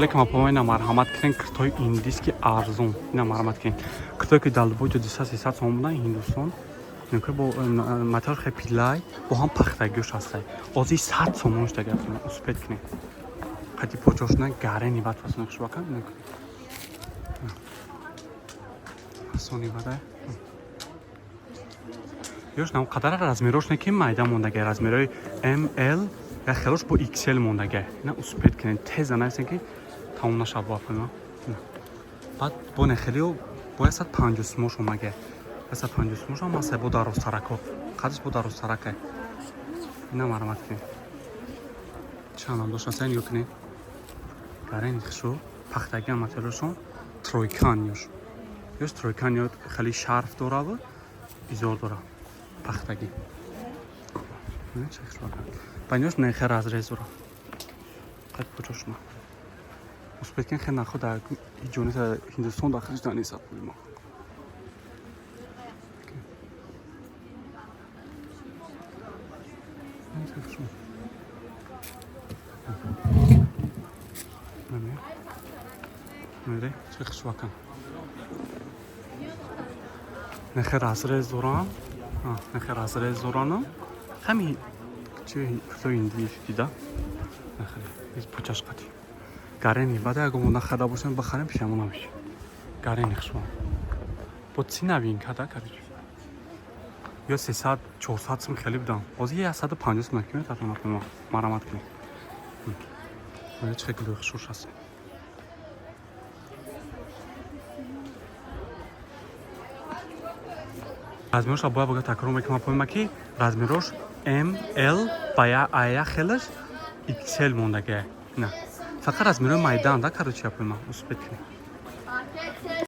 Lekin apoyna marhamat qiling, Xitoy indiski arzon. Ina marhamat qiling. Xitoy ki dalboy 200-300 сом будан Hinduston. Нука бо материал хепи лай, бо ҳам пахта гӯш ҳастай. Ози 100 сомон шта гартам. Успет кини. Хати почошна гарени бат фасон швакан. Нука. Фасони бада. Ёш нам қадар размерош не ки майда мондага размерои ML ва хелош бо XL мондага. На успет кини. Тез анасен ки тамом нашад бо афна. Бад бо не хелио бо 150 сомон шумага. 150 сомон шума се бо дароз тарако. Қадис бо дароз тарака. Ина марҳамат кини. Чанам дошасен ёкини. Гарен хишо пахтаги материалшон тройкан ёш. Ёш тройкан ё хали шарф дора ва изор дора. Пахтаги. Не чехш бака. Панёш не хер разрез дора. Қад почошма. Успет кин хе наход да иҷонита Hinduston дахилш даниса пулма. Нёре чехш бака. Нехе разрез дорам. Нехе разрез доранам. Ҳами чи Xitoy индиш дида. Нехе из почаш қати. Гарени бада агар мо нахада бошем бахарем пишамон намеш. Гарени хшма. Бо чи новинка да карич. Ё 300-400 сом хели будам. Ози 150 сом наким татамат мо марамат кини. Мане чхе гуло хшуш аст. размерош боя бога такрор мекунам поима ки размерош ML бая ая хелаш XL мондага. На. Фақат размерои майдан да карочи поима успет кини.